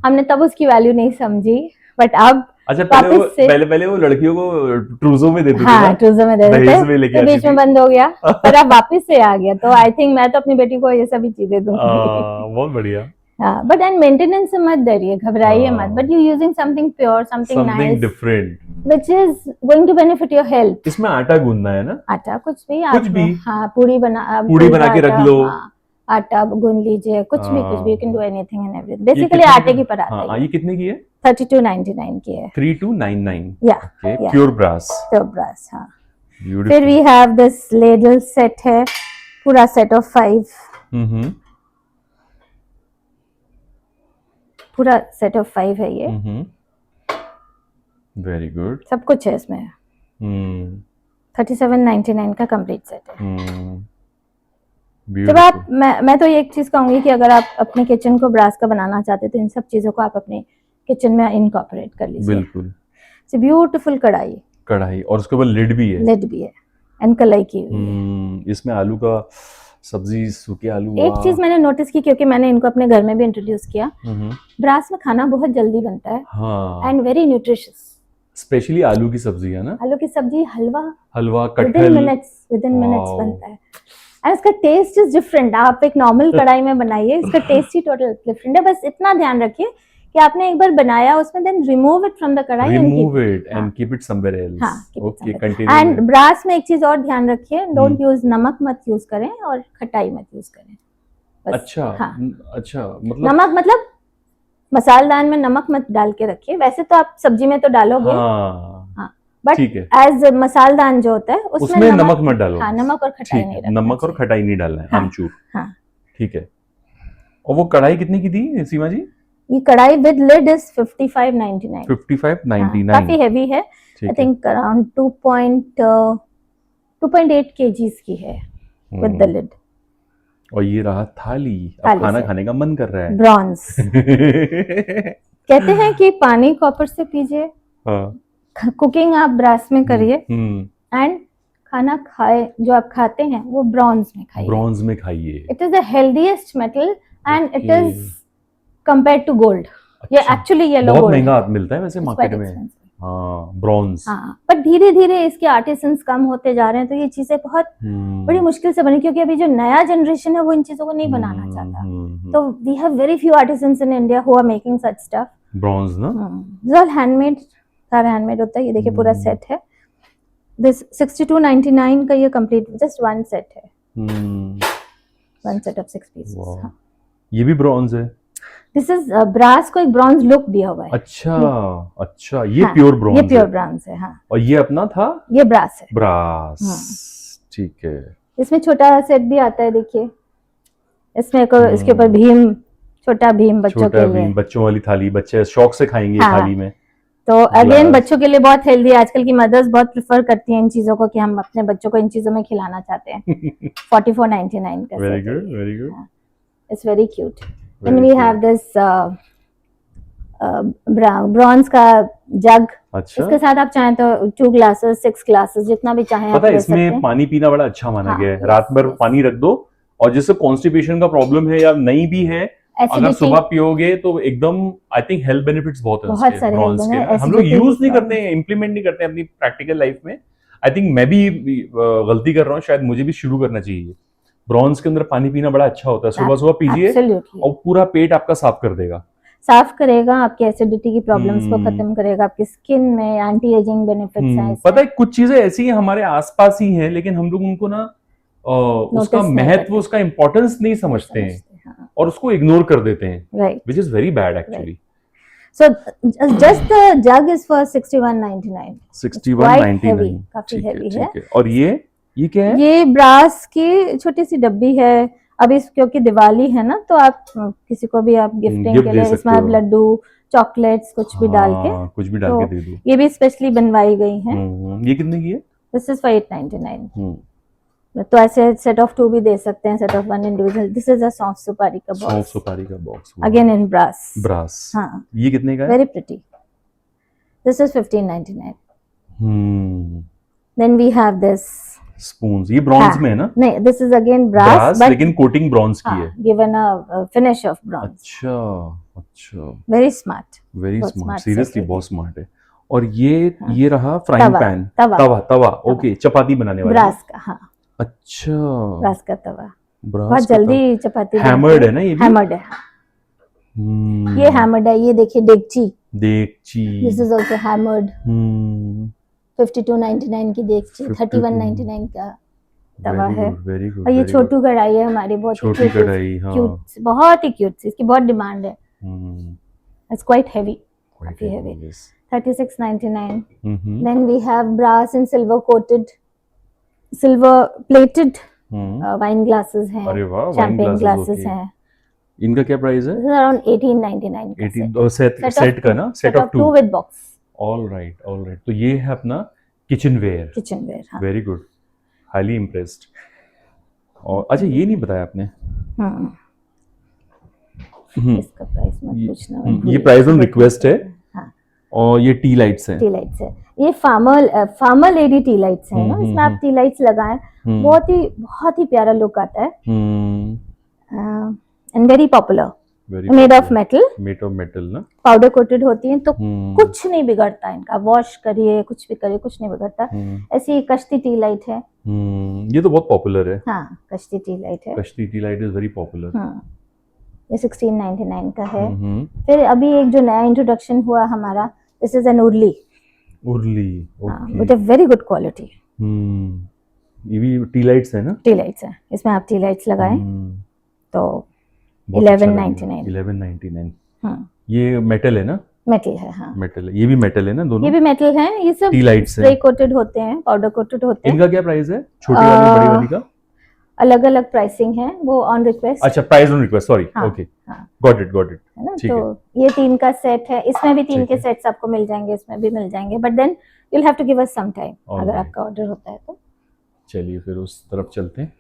हमने तब उसकी वैल्यू नहीं समझी, बट अब अच्छा, पहले वो लड़कियों को ट्रूजो में देते थे। हाँ, ट्रूजो में देते थे, तो बीच में बंद हो गया, पर अब वापस से आ गया। तो आई थिंक मैं तो अपनी बेटी को ये सभी चीजें दूंगी। बहुत बढ़िया। बट एंड मेंटेनेंस से मत डरिए, घबराइए मत, but you using something pure, something nice, different, which is going to benefit your health. इसमें आटा गूंदना है ना? आटा कुछ भी हाँ, पूड़ी बना के रख लो। आटा गूंद लीजिए, कुछ भी you can do anything and everything. Basically आटे की परात है। ये कितने की है? 3299 की है। 3299। या प्योर ब्रास। Pure brass. हाँ। फिर we have this ladle set है, पूरा सेट ऑफ 5। पूरा सेट ऑफ 5 है ये। Very good. सब कुछ है इसमें। 3799 का कंप्लीट सेट है। जब आप मैं तो ये एक चीज कहूंगी कि अगर आप अपने किचन को ब्रास का बनाना चाहते हैं तो इन सब चीजों को आप अपने किचन में इनकॉर्पोरेट कर लीजिए। बिल्कुल। इट्स ब्यूटीफुल कढ़ाई और उसके ऊपर लिड भी है एंड कलाई की हुई। इसमें आलू का सब्जी, सूखे आलू। एक चीज मैंने नोटिस की, क्योंकि मैंने इनको अपने घर में भी इंट्रोड्यूस किया, ब्रास में खाना बहुत जल्दी बनता है एंड वेरी न्यूट्रिशियस। स्पेशली आलू की सब्जी है ना? आलू की सब्जी, हलवा कटहल विद इन मिनट्स बनता है। और इसका टेस्ट इज डिफरेंट। आप एक नॉर्मल कढ़ाई में बनाइए, इसका टेस्ट ही टोटल डिफरेंट है। बस इतना ध्यान रखिए कि आपने एक बार बनाया उसमें, then remove it from the kadhai and keep it somewhere else. Okay, continue. And brass में एक चीज और ध्यान रखिए, डोंट यूज नमक मत यूज करें और खटाई मत यूज करें। अच्छा, नमक मतलब मसालेदान में नमक मत डाल के रखिए। वैसे तो आप सब्जी में तो डालोगे, बट एज मसालेदान जो होता है उसमें नमक मत डालो। हाँ, नमक और खटाई नहीं रखना। नमक और खटाई नहीं डालना है, आमचूर। हाँ, ठीक है। और वो कढ़ाई कितनी की थी सीमा जी? ये कढ़ाई विद लिड इज 5599। 5599। काफी हेवी है। आई थिंक अराउंड 2.8 kgs की है विद द लिड। और ये रहा थाली। अब खाना खाने का मन कर रहा है। ब्रॉन्ज। कहते हैं कि पानी कॉपर से पीजिए, कुकिंग आप ब्रास में करिए, एंड खाना खाए जो आप खाते हैं वो ब्रॉन्ज में खाइए। It is the healthiest metal and it is compared to gold. ये एक्चुअली येलो गोल्ड बहुत महंगा मिलता है वैसे मार्केट में। ब्रॉन्ज। पर धीरे धीरे इसके आर्टिसंस कम होते जा रहे हैं, तो ये चीजें बहुत बड़ी मुश्किल से बनी, क्योंकि अभी जो नया जनरेशन है वो इन चीजों को नहीं बनाना चाहता। तो we have very few artisans in India who are making such stuff. Bronze ना, ऑल हैंडमेड, सारा हैंडमेड होता है। ये देखिए पूरा सेट है। दिस 6299 का ये कंप्लीट जस्ट वन सेट है। One set of 6 pieces. ये भी ब्रॉन्ज है। दिस इज ब्रास को एक ब्रॉन्ज लुक दिया हुआ है। अच्छा, ये प्योर ब्रॉन्ज। ये प्योर ब्रॉन्ज है। हाँ, और ये अपना था, ये ब्रास है। ठीक है। इसमें छोटा सेट भी आता है, देखिए इसमें इसके ऊपर भीम, छोटा भीम बच्चों के लिए, बच्चों वाली थाली। बच्चे शौक से खाएंगे थाली में। तो अगेन बच्चों के लिए बहुत हेल्दी है। आजकल की मदर्स बहुत प्रेफर करती हैं इन चीजों को, कि हम अपने बच्चों को इन चीजों में खिलाना चाहते हैं। 4499 का। Very good, very good. It's very cute. Then we have this bronze का जग। अच्छा। इसके साथ आप चाहें तो 2 ग्लासेस, 6 ग्लासेस, जितना भी चाहें आप ले सकते हैं। इसमें पानी पीना बड़ा अच्छा माना गया है। रात भर पानी रख दो, और जिससे कॉन्स्टिपेशन का प्रॉब्लम है या नहीं भी है, अगर सुबह पियोगे तो एकदम, आई थिंक हेल्थ बेनिफिट्स बहुत है ब्रॉन्ज के। हम लोग यूज नहीं करते हैं, इंप्लीमेंट नहीं करते हैं अपनी प्रैक्टिकल लाइफ में। आई थिंक मैं भी गलती कर रहा हूँ, शायद मुझे भी शुरू करना चाहिए। ब्रॉन्ज के अंदर पानी पीना बड़ा अच्छा होता है, सुबह सुबह पीजिए Absolutely. और पूरा पेट आपका साफ कर देगा। साफ करेगा, आपकी एसिडिटी की प्रॉब्लम्स को हम्म। खत्म करेगा, आपकी स्किन में एंटी एजिंग बेनिफिट्स हैं पता है कुछ चीजें ऐसी हैं हमारे आसपास ही हैं, लेकिन हम लोग उनको ना उसका नहीं महत्व, करते। उसका इम्पोर्टेंस नहीं समझते हैं हाँ, और उसको इग्नोर कर देते हैं, right. Which is very bad actually. So just the jug is for 61.99. 61.99 काफी हेवी है। ठीक है। और ये क्या है? ये ब्रास की छोटी सी डब्बी है। अब इस क्योंकि दिवाली है ना, तो आप किसी को भी आप गिफ्टिंग गिफ्ट के दे लिए सकते इसमें आप हो। लड्डू, चॉकलेट्स कुछ भी डाल के, कुछ भी डाल तो के दे दो। ये भी स्पेशली बनवाई गई है। ये कितने की है? This is for 899। तो ऐसे सेट ऑफ 2 भी दे सकते हैं, set of 1 individual. This is a saunf supari का सौंफ बॉक्स, सुपारी का box, again in brass. Brass. हाँ, ये कितने का है? Very pretty. This is 1599। Then we have this spoons, ये ब्रॉन्ज में है ना? नहीं, this is again brass, but लेकिन कोटिंग ब्रॉन्ज की है। Given a finish of bronze. अच्छा, वेरी स्मार्ट, वेरी बहुत स्मार्ट, smart सीरियसली set बहुत स्मार्ट है। और ये रहा तवा, फ्राइंग पैन, तवा, ओके, चपाती बनाने वाला ब्रास का। हाँ, अच्छा, ब्रास का तवा, ब्रास बहुत जल्दी चपाती हैमर्ड है ना? ये भी हैमर्ड है। ये हैमर्ड है। ये देखिए डेगची, दिस इज आल्सो हैमर्ड। 52.99 की डेगची, 31.99 का तवा है। Very good. और ये छोटू कढ़ाई है हमारी, बहुत छोटी कढ़ाई, क्यूट, बहुत ही क्यूट। इसकी बहुत डिमांड है। इट्स क्वाइट हेवी, काफी heavy. 36.99। Then we have brass and silver coated, silver plated wine glasses हैं। अरे वाह, champagne glasses हैं। इनका क्या प्राइस है? This is around 18.99 का 18 सेट का ना? Set of 2 with box। All right. तो ये है अपना किचन वेयर। हाँ। Very good, highly impressed. और अच्छा, ये नहीं बताया आपने, इसका प्राइस मत पूछना। ये प्राइस ऑन रिक्वेस्ट है। और ये टी लाइट्स है। ये फार्मर लेडी टी लाइट्स है ना, इसमें आप टी लाइट्स लगाएं, बहुत ही प्यारा लुक आता है। And very popular, made of metal ना, पाउडर कोटेड होती हैं, तो कुछ नहीं बिगड़ता इनका। वॉश करिए, कुछ भी करिए, कुछ नहीं बिगड़ता। ऐसी कश्ती टी लाइट है। ये तो बहुत पॉपुलर है। हाँ, कश्ती टी लाइट है। कश्ती T light is very popular. ये 1699 का है। फिर अभी एक जो नया इंट्रोडक्शन हुआ हमारा, this is an urli, with a very good quality. ये भी टी लाइट्स है ना? टी लाइट्स है। इसमें आप टी लाइट्स लगाएं तो 1199। ये मेटल है ना? मेटल है, हाँ। मेटल है, ये भी मेटल है ना? दोनों ये भी मेटल है। ये सब टी लाइट्स स्प्रे कोटेड होते हैं, पाउडर कोटेड होते हैं। इनका क्या प्राइस है? छोटी वाली, बड़ी वाली का अलग अलग प्राइसिंग है, वो ऑन रिक्वेस्ट। अच्छा, price on request, sorry, okay, got it है ना? तो ये 3 का सेट है। इसमें भी 3 के सेट्स आपको मिल जाएंगे, इसमें भी मिल जाएंगे, but then you will have to give us some time अगर आपका ऑर्डर होता है तो। चलिए फिर उस तरफ चलते हैं।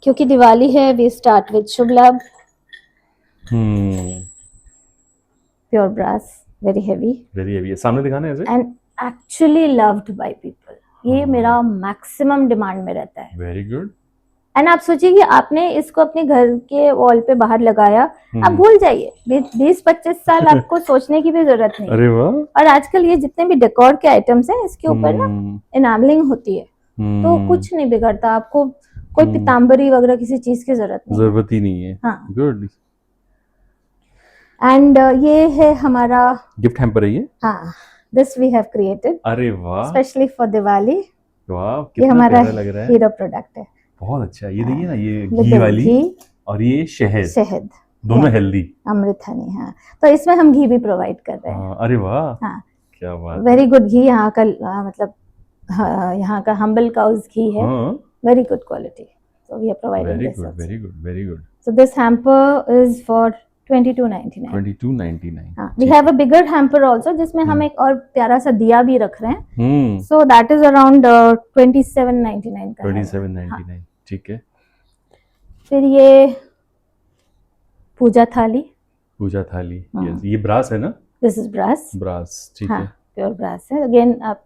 क्योंकि दिवाली है, we start with Shubh Labh. Pure brass, very heavy. सामने दिखाना है ऐसे। And actually loved by people. ये मेरा मैक्सिमम डिमांड में रहता है। Very good. एंड आप सोचिए कि आपने इसको अपने घर के वॉल पे बाहर लगाया, आप भूल जाइए, 20-25 साल आपको सोचने की भी जरूरत नहीं। अरे वाह। और आजकल ये जितने भी डेकोर के आइटम्स हैं, इसके ऊपर ना इनामलिंग होती है, तो कुछ नहीं बिगड़ता। आपको कोई पीताम्बरी वगैरह किसी चीज की जरूरत ही नहीं है। हाँ। गुड। एंड ये है हमारा गिफ्ट हैम्पर है ये। हाँ, दिस वी हैव क्रिएटेड। अरे वाह, स्पेशली फॉर दिवाली। वाह, ये हमारा हीरो प्रोडक्ट है। बहुत अच्छा। ये देखिए ना, ये घी वाली और ये शहद, दोनों हेल्दी, अमृत हनी। हाँ, तो इसमें हम घी भी प्रोवाइड कर रहे हैं। अरे वाह, हाँ, क्या बात। वेरी गुड घी यहाँ का, मतलब यहाँ का हम्बल काउज घी है। Very good quality, so we are providing this. Very good. So this hamper is for 2299। हाँ, we have a bigger hamper also, जिसमें हम एक और प्यारा सा दिया भी रख रहे हैं। सो दैट इज अराउंड 2799 का। 2799, ठीक है। फिर ये पूजा थाली। यस, ये ब्रास है ना? दिस इज ब्रास, ठीक है। प्योर ब्रास है। अगेन आप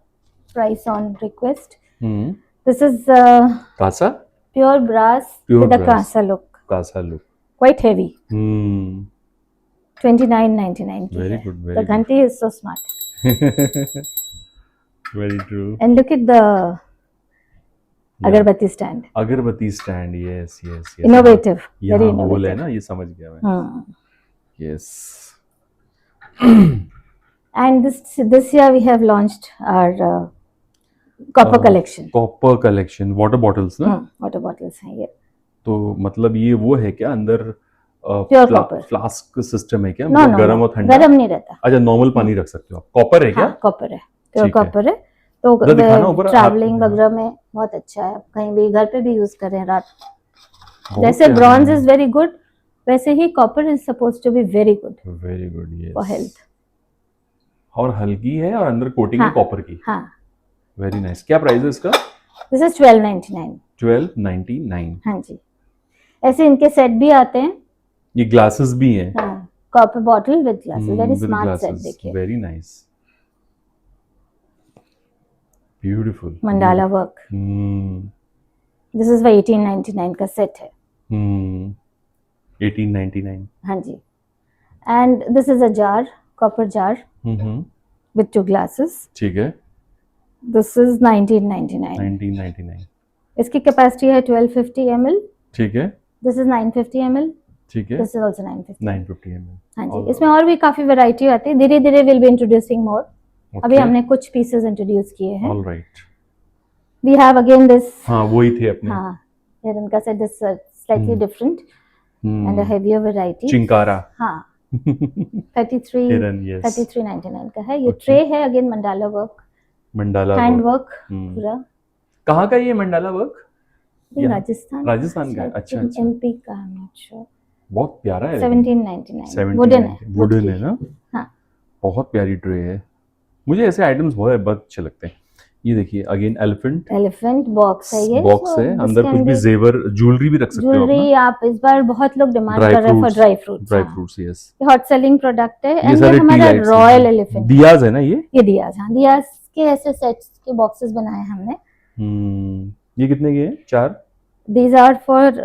price on request. This is kansa, pure brass with a kansa look, quite heavy. 29.99 की Very है. good, very The good. घंटी is so smart. Very true. And look at the Yeah. अगरबत्ती stand. अगरबत्ती stand, yes, yes, yes. Innovative, very यहाँ whole है innovative. ना, ये समझ गया मैं. Hmm. Yes. And this year we have launched our copper collection. Copper collection, water bottles ना. Water bottles हैं ये. तो मतलब ये वो है क्या अंदर Pure copper. फ्लास्क सिस्टम है क्या? No, मतलब no, गर्म no. और ठंडा? गर्म नहीं रहता. अच्छा, नॉर्मल पानी रख सकते हो आप. कॉपर है क्या? हाँ, कॉपर है. प्योर ठीक है. कॉपर है. तो जरा दिखाना ऊपर. ट्रैवलिंग वगैरह में बहुत अच्छा है. कहीं भी घर पे भी यूज करें रात. बहुत जैसे प्यारा ब्रॉन्ज है. इज वेरी गुड, वैसे ही copper is supposed to be very good Very good, yes. For health. और हल्की है और अंदर कोटिंग है हाँ. कॉपर की. हाँ. Very nice. क्या प्राइस है इसका? This is 12.99. 12.99. हाँ जी. ऐसे इनके सेट भी आते हैं. ये ग्लासेस भी हैं. हाँ. Copper bottle with glasses. Very with smart set. glasses. देखिए. Very nice. Beautiful. Mandala work. This is 1899 का सेट है. 1899. हाँ जी. And this is a jar, copper jar with 2 glasses. ठीक है. This is 1999. 1999. इसकी कैपेसिटी है 1250 ml. ठीक है. This is 950 ml. ठीक है. This is also 950. 950 ml. हाँ जी. इसमें और भी काफी वैरायटी आती है. धीरे धीरे विल बी इंट्रोड्यूसिंग मोर. अभी Okay. हमने कुछ पीसेस इंट्रोड्यूस किए हैं. All right. We have again this. हाँ, वही थे अपने. हाँ. हियर इनका set this slightly different and a heavier variety. Chinkara. हाँ. 33 हिरन, yes. 33.99 का है. ये Okay. ट्रे है again mandala work. Mandala hand work. Work पूरा. कहाँ का ये मंडाला वर्क? ये राजस्थान का है. अच्छा, अच्छा. एमपी का. I am not sure. बहुत प्यारा है. 1799. वुडन है. वुडन है ना. हाँ. बहुत प्यारी ट्रे है. मुझे ऐसे आइटम्स बहुत अच्छे लगते हैं. ये देखिए अगेन एलिफेंट बॉक्स है ये. बॉक्स है. अंदर कुछ भी जेवर ज्वेलरी भी रख सकते हो. ज्वेलरी आप इस बार बहुत लोग डिमांड कर रहे हैं for dry fruits. Dry fruits, yes. ये हॉट सेलिंग प्रोडक्ट है. एंड सारे ये हमारा tea lights रॉयल हैं. एलिफेंट. दियाज है ना ये? ये दियाज. हाँ. दियाज के ऐसे सेट्स के बॉक्सेस बनाए हैं हमने. ये कितने के हैं? 4. These are for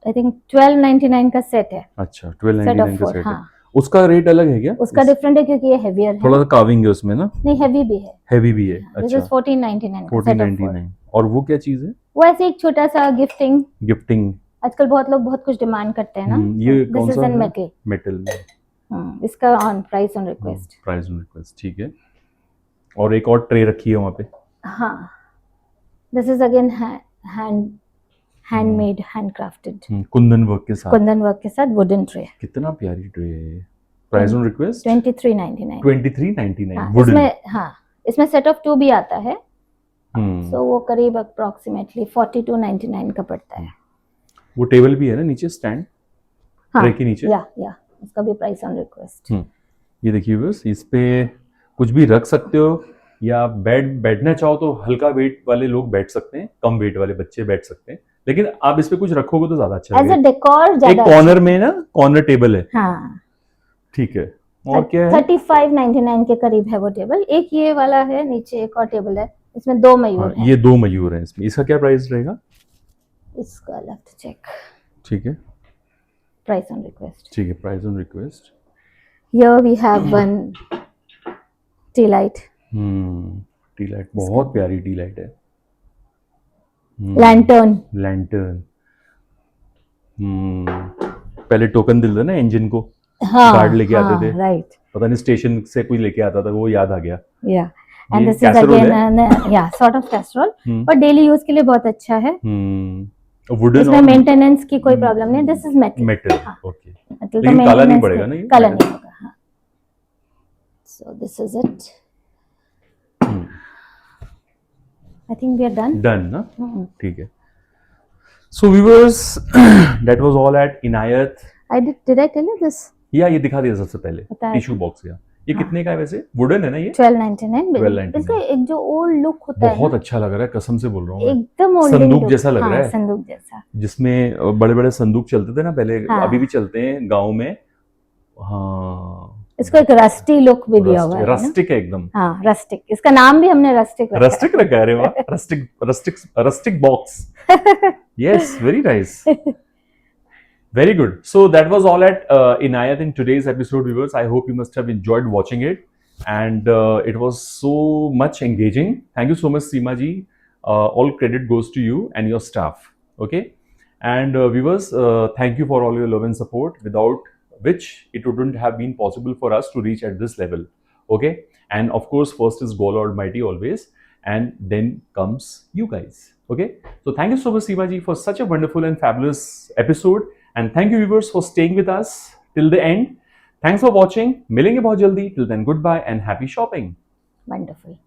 I think 12.99 का सेट है. अच्छा, सेट 12.99 ऑफ का 4. सेट है. हाँ. उसका रेट अलग है क्या? उसका डिफरेंट है क्योंकि ये हेवियर है. थोड़ा सा कार्विंग है उसमें ना. नहीं, हेवी भी है. हेवी भी है. दिस अच्छा. इज 14.99 का सेट ऑफ 4. 14.99. और वो क्या चीज है? वो ऐसे एक छोटा सा गिफ्टिंग. गिफ्टिंग. आजकल बहुत लोग बहुत कुछ डिमांड करते हैं ना. ये कौन दिस सा इज इन है? मेटल. मेटल में. इसका on price on request. Price on request. ठीक है. और एक और ट्रे रखी है वहाँ पे. हाँ. This is again handmade, handcrafted. Kundan work के साथ. कुंदन वर्क के साथ वुडन ट्रे. कितना प्यारी ट्रे है. Price on request 23.99. 23.99. हाँ, वुडन. इसमें सेट ऑफ 2 भी आता है. हम्म. सो वो करीब अप्रोक्सीमेटली 42.99 का पड़ता है. वो टेबल भी है ना नीचे, स्टैंड. हाँ. ट्रे के नीचे. या उसका भी प्राइस ऑन रिक्वेस्ट. ये देखिए बस, इस पे कुछ भी रख सकते हो या बैठना चाहो तो हल्का वेट वाले लोग बैठ सकते हैं, कम वेट वाले बच्चे बैठ सकते हैं, लेकिन आप इस पे कुछ रखोगे तो ज्यादा अच्छा एज अ लगेगा. डेकोर एक ज्यादा कॉर्नर में ना, कॉर्नर टेबल है. हाँ. ठीक है. और क्या है? 35.99 के करीब है वो टेबल. एक ये वाला है, नीचे एक और टेबल है. इसमें 2 मयूर हाँ, हैं. ये 2 मयूर हैं इसमें. इसका क्या प्राइस रहेगा? इसका लेफ्ट चेक. ठीक है. Price on request. ठीक है. Price on request. Here we have one tea light. Tea light बहुत प्यारी टी लाइट है. लैंटर्न. लैंटर्न. पहले टोकन दिल ना इंजन को. हाँ. गार्ड लेके आते थे. राइट. पता नहीं स्टेशन से कोई लेके आता था, वो याद आ गया. या एंड ये दिस इज casserole अगेन या सॉर्ट ऑफ कैसरोल, पर डेली यूज के लिए बहुत अच्छा है. वुडन. इसमें मेंटेनेंस की कोई प्रॉब्लम नहीं. This is metal. मेटल. हाँ. ओके. मेटल लेकिन काला नहीं पड़ेगा ना ये? काला नहीं होगा. हाँ. So this is it. I think we are done. Done ना. ठीक है. So viewers, that was all at Inayat. Did I tell you this? या ये दिखा दिया सबसे पहले बताया टिश्यू बॉक्स का. ये कितने का है वैसे? वुडन है ना ये? 12.99. 12.99. इसका एक जो ओल्ड लुक होता है बहुत ना, अच्छा लग रहा है, कसम से बोल रहा हूँ मैं. एकदम ओल्ड संदूक जैसा लग रहा है. संदूक जैसा. जिसमें बड़े बड़े संदूक चलते थे ना पहले. हाँ. अभी भी चलते हैं गांव में. हाँ. इसको एक रस्टी लुक भी दिया हुआ है. रस्टिक है एकदम. हाँ, रस्टिक. इसका नाम भी हमने रस्टिक रखा है. रस्टिक रखा है. अरे वाह. Rustic box. Yes, very nice. Very good. So that was all at Inayat in today's episode, viewers. I hope you must have enjoyed watching it, and it was so much engaging. Thank you so much, Seema ji. All credit goes to you and your staff. Okay, and viewers, thank you for all your love and support, without which it wouldn't have been possible for us to reach at this level. Okay, and of course, first is God Almighty always, and then comes you guys. Okay, so thank you so much, Seema ji, for such a wonderful and fabulous episode. And thank you, viewers, for staying with us till the end. Thanks for watching. मिलेंगे बहुत जल्दी. Till then, goodbye and happy shopping. Wonderful.